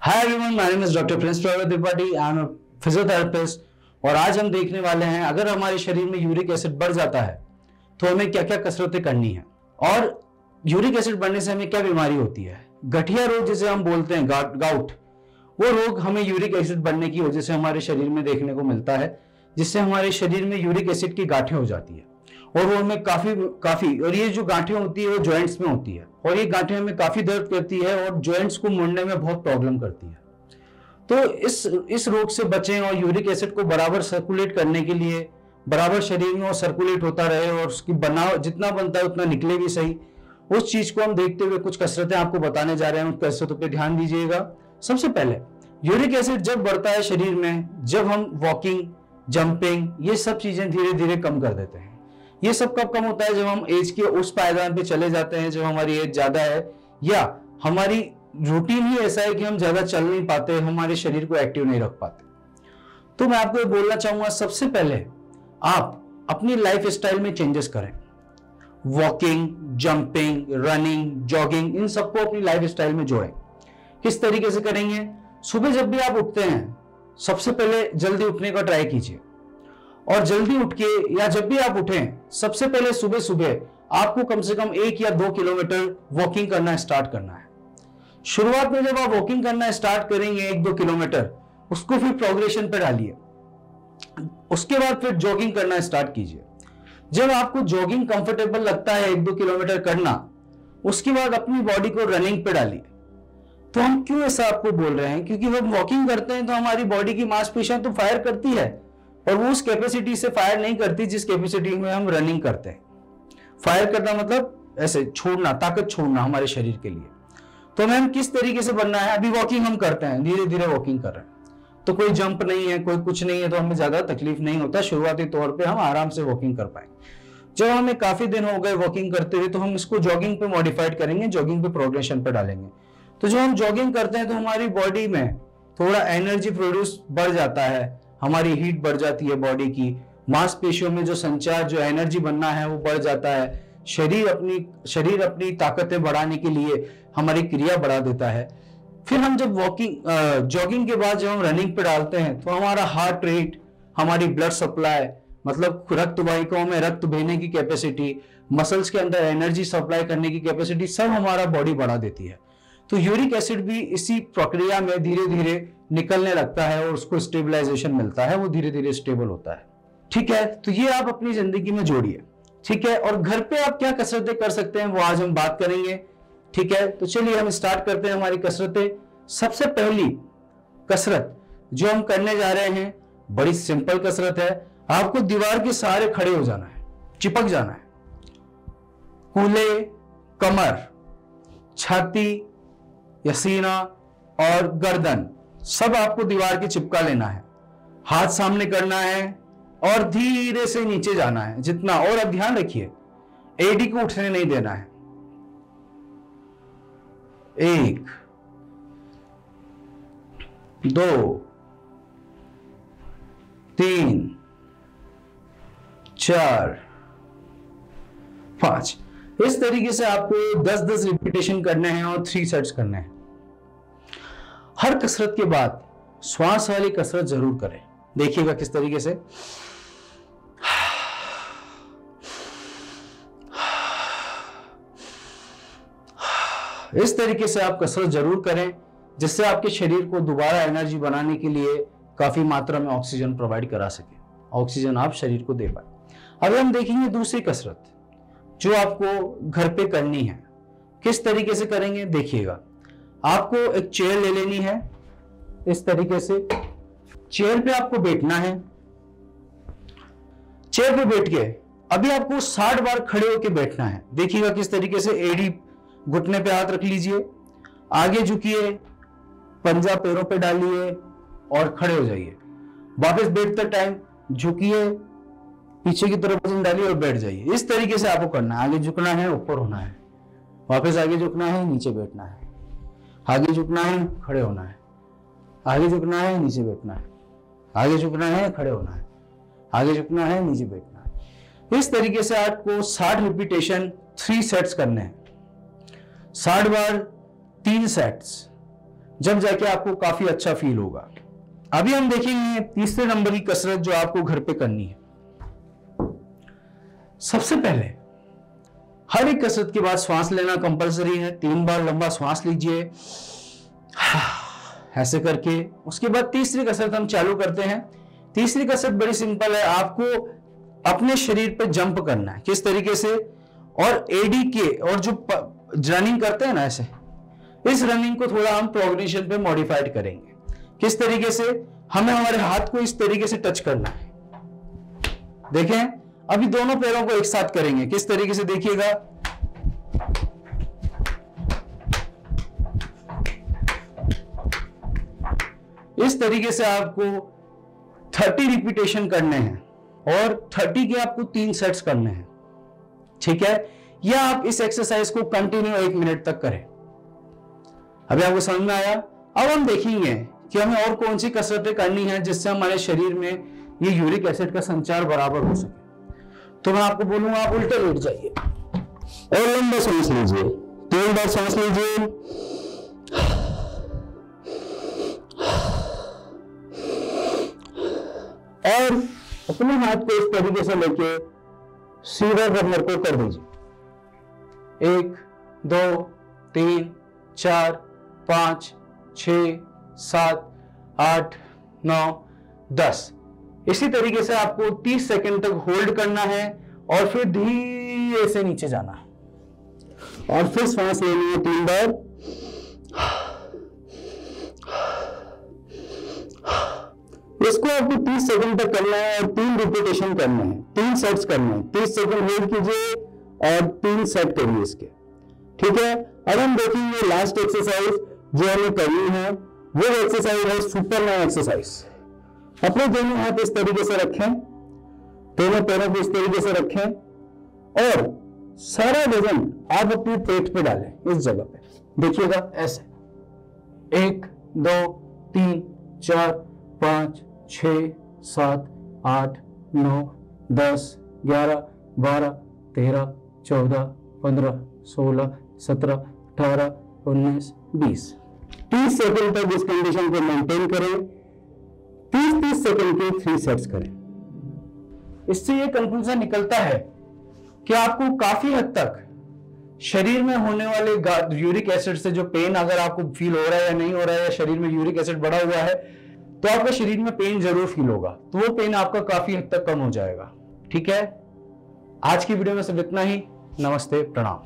Hi everyone, my name is doctor Prince Tripathi. I am physiotherapist और आज हम देखने वाले हैं अगर हमारे शरीर में यूरिक एसिड बढ़ जाता है तो हमें क्या क्या कसरतें करनी है और यूरिक एसिड बढ़ने से हमें क्या बीमारी होती है। गठिया रोग जिसे हम बोलते हैं, गाउट, वो रोग हमें यूरिक एसिड बढ़ने की वजह से हमारे शरीर में देखने को मिलता है, जिससे हमारे शरीर में यूरिक एसिड की गांठें हो जाती है और वो हमें काफी और ये जो गांठें होती है वो जॉइंट्स में होती है और ये गांठें हमें काफी दर्द करती है और जॉइंट्स को मुड़ने में बहुत प्रॉब्लम करती है। तो इस रोग से बचें और यूरिक एसिड को बराबर सर्कुलेट करने के लिए बराबर शरीर में वो सर्कुलेट होता रहे और उसकी बनाव जितना बनता है उतना निकले भी सही, उस चीज को हम देखते हुए कुछ कसरतें आपको बताने जा रहे हैं। उन कसरतों पे ध्यान दीजिएगा। सबसे पहले यूरिक एसिड जब बढ़ता है शरीर में, जब हम वॉकिंग, जंपिंग, ये सब चीजें धीरे धीरे कम कर देते हैं। ये सब कब कम होता है? जब हम एज के उस पायदान पे चले जाते हैं, जब हमारी एज ज्यादा है या हमारी रूटीन ही ऐसा है कि हम ज्यादा चल नहीं पाते, हमारे शरीर को एक्टिव नहीं रख पाते। तो मैं आपको ये बोलना चाहूंगा, सबसे पहले आप अपनी लाइफ स्टाइल में चेंजेस करें। वॉकिंग, जंपिंग, रनिंग, जॉगिंग, इन सबको अपनी लाइफ स्टाइल में जोड़ें। किस तरीके से करेंगे? सुबह जब भी आप उठते हैं, सबसे पहले जल्दी उठने का ट्राई कीजिए और जल्दी उठ के या जब भी आप उठें, सबसे पहले सुबह सुबह आपको कम से कम 1 या 2 किलोमीटर वॉकिंग करना स्टार्ट करना है। शुरुआत में जब आप वॉकिंग करना स्टार्ट करेंगे 1-2 किलोमीटर, उसको फिर प्रोग्रेशन पे डालिए। उसके बाद फिर जॉगिंग करना स्टार्ट कीजिए। जब आपको जॉगिंग कंफर्टेबल लगता है 1-2 किलोमीटर करना, उसके बाद अपनी बॉडी को रनिंग पे डालिए। तो हम क्यों ऐसा आपको बोल रहे हैं? क्योंकि जब वॉकिंग करते हैं तो हमारी बॉडी की मांसपेशियां तो फायर करती है और वो उस कैपेसिटी से फायर नहीं करती जिस कैपेसिटी में हम रनिंग करते हैं। फायर करना मतलब ऐसे छोड़ना, ताकत छोड़ना हमारे शरीर के लिए। तो हमें किस तरीके से बनना है? अभी वॉकिंग हम करते हैं, धीरे धीरे वॉकिंग कर रहे हैं, तो कोई जंप नहीं है, कोई कुछ नहीं है, तो हमें ज्यादा तकलीफ नहीं होता। शुरुआती तौर पे हम आराम से वॉकिंग कर पाएंगे। जब हमें काफी दिन हो गए वॉकिंग करते हुए, तो हम इसको जॉगिंग पे मॉडिफाइड करेंगे, जॉगिंग पे प्रोग्रेशन पे डालेंगे। तो जब हम जॉगिंग करते हैं तो हमारी बॉडी में थोड़ा एनर्जी प्रोड्यूस बढ़ जाता है, हमारी हीट बढ़ जाती है बॉडी की, मांसपेशियों में जो संचार, जो एनर्जी बनना है वो बढ़ जाता है। शरीर अपनी ताकतें बढ़ाने के लिए हमारी क्रिया बढ़ा देता है। फिर हम जब जॉगिंग के बाद जब हम रनिंग पे डालते हैं तो हमारा हार्ट रेट, हमारी ब्लड सप्लाई, मतलब रक्त वाहिकाओं में रक्त बहने की कैपेसिटी, मसल्स के अंदर एनर्जी सप्लाई करने की कैपेसिटी, सब हमारा बॉडी बढ़ा देती है। तो यूरिक एसिड भी इसी प्रक्रिया में धीरे धीरे निकलने लगता है और उसको स्टेबलाइजेशन मिलता है, वो धीरे धीरे स्टेबल होता है। ठीक है, तो ये आप अपनी जिंदगी में जोड़िए। ठीक है, और घर पे आप क्या कसरतें कर सकते हैं वो आज हम बात करेंगे। ठीक है, तो चलिए हम स्टार्ट करते हैं हमारी कसरतें। सबसे पहली कसरत जो हम करने जा रहे हैं, बड़ी सिंपल कसरत है। आपको दीवार के सहारे खड़े हो जाना है, चिपक जाना है। कूल्हे, कमर, छाती या सीना और गर्दन सब आपको दीवार के चिपका लेना है। हाथ सामने करना है और धीरे से नीचे जाना है जितना। और अब ध्यान रखिए, एडी को उठने नहीं देना है। 1, 2, 3, 4, 5। इस तरीके से आपको 10-10 रिपीटेशन करने हैं और 3 सेट्स करने हैं। हर कसरत के बाद श्वास वाली कसरत जरूर करें। देखिएगा किस तरीके से। इस तरीके से आप कसरत जरूर करें, जिससे आपके शरीर को दोबारा एनर्जी बनाने के लिए काफी मात्रा में ऑक्सीजन प्रोवाइड करा सके, ऑक्सीजन आप शरीर को दे पाए। अब हम देखेंगे दूसरी कसरत जो आपको घर पे करनी है। किस तरीके से करेंगे देखिएगा। आपको एक चेयर ले लेनी है, इस तरीके से चेयर पे आपको बैठना है। चेयर पे बैठ के अभी आपको 60 बार खड़े होके बैठना है। देखिएगा किस तरीके से। एड़ी घुटने पे हाथ रख लीजिए, आगे झुकिए, पंजा पैरों पे डालिए और खड़े हो जाइए। वापस बैठते टाइम झुकिए, पीछे की तरफ वजन डालिए और बैठ जाइए। इस तरीके से आपको करना है। आगे झुकना है, ऊपर होना है, वापस आगे झुकना है, नीचे बैठना है, आगे झुकना है, खड़े होना है, आगे झुकना है, नीचे बैठना है, आगे झुकना है, खड़े होना है, आगे झुकना है, नीचे बैठना है। इस तरीके से आपको 60 रिपीटेशन 3 सेट्स करने हैं। 60 बार 3 सेट्स। जब जाके आपको काफी अच्छा फील होगा। अभी हम देखेंगे तीसरे नंबर की कसरत जो आपको घर पे करनी है। सबसे पहले हर एक कसरत के बाद श्वास लेना कंपलसरी है। 3 बार लंबा श्वास लीजिए ऐसे करके। उसके बाद तीसरी कसरत हम चालू करते हैं। तीसरी कसरत बड़ी सिंपल है, आपको अपने शरीर पे जंप करना है। किस तरीके से, और एडी के और जो रनिंग करते हैं ना ऐसे, इस रनिंग को थोड़ा हम प्रोग्रेशन पे मॉडिफाइड करेंगे। किस तरीके से, हमें हमारे हाथ को इस तरीके से टच करना है। देखें, अभी दोनों पैरों को एक साथ करेंगे। किस तरीके से, देखिएगा, इस तरीके से आपको 30 रिपीटेशन करने हैं और 30 के आपको 3 सेट्स करने हैं। ठीक है, या आप इस एक्सरसाइज को कंटिन्यू 1 मिनट तक करें। अभी आपको समझ में आया। अब हम देखेंगे कि हमें और कौन सी कसरतें करनी है जिससे हमारे शरीर में ये यूरिक एसिड का संचार बराबर हो सके। तो मैं आपको बोलूंगा, आप उल्टे लेट जाइए और लंबा सांस लीजिए। 3 बार सांस लीजिए, और अपने हाथ को इस तरीके से लेके सीधा कमर को कर दीजिए। 1 2 3 4 5 6 7 8 9 10। इसी तरीके से आपको 30 सेकंड तक होल्ड करना है और फिर धीरे से नीचे जाना है और फिर सांस लेनी है 3 बार। इसको आपको 30 सेकंड तक करना है और 3 रिपीटेशन करने हैं, 3 सेट्स करने हैं। 30 सेकंड होल्ड कीजिए और 3 सेट करिए इसके। ठीक है, अब हम देखेंगे लास्ट एक्सरसाइज जो हमें करनी है। वो एक्सरसाइज है सुपरमैन एक्सरसाइज। अपने दोनों हाथ इस तरीके से रखें, दोनों पैरों को इस तरीके से रखें और सारा वजन आप अपनी पेट पे डालें इस जगह पे। देखिएगा ऐसे, 1 2 3 4 5 6 7 8 9 10 11 12 13 14 15 16 17 18 19 20। 30 सेकंड तक इस कंडीशन को मेंटेन करें। 30-30 सेकंड के 3 सेट्स करें। इससे ये कंक्लूजन निकलता है कि आपको काफी हद तक शरीर में होने वाले यूरिक एसिड से जो पेन अगर आपको फील हो रहा है या नहीं हो रहा है, या शरीर में यूरिक एसिड बढ़ा हुआ है, तो आपके शरीर में पेन जरूर फील होगा। तो वो पेन आपका काफी हद तक कम हो जाएगा। ठीक है, आज की वीडियो में सिर्फ इतना ही। नमस्ते, प्रणाम।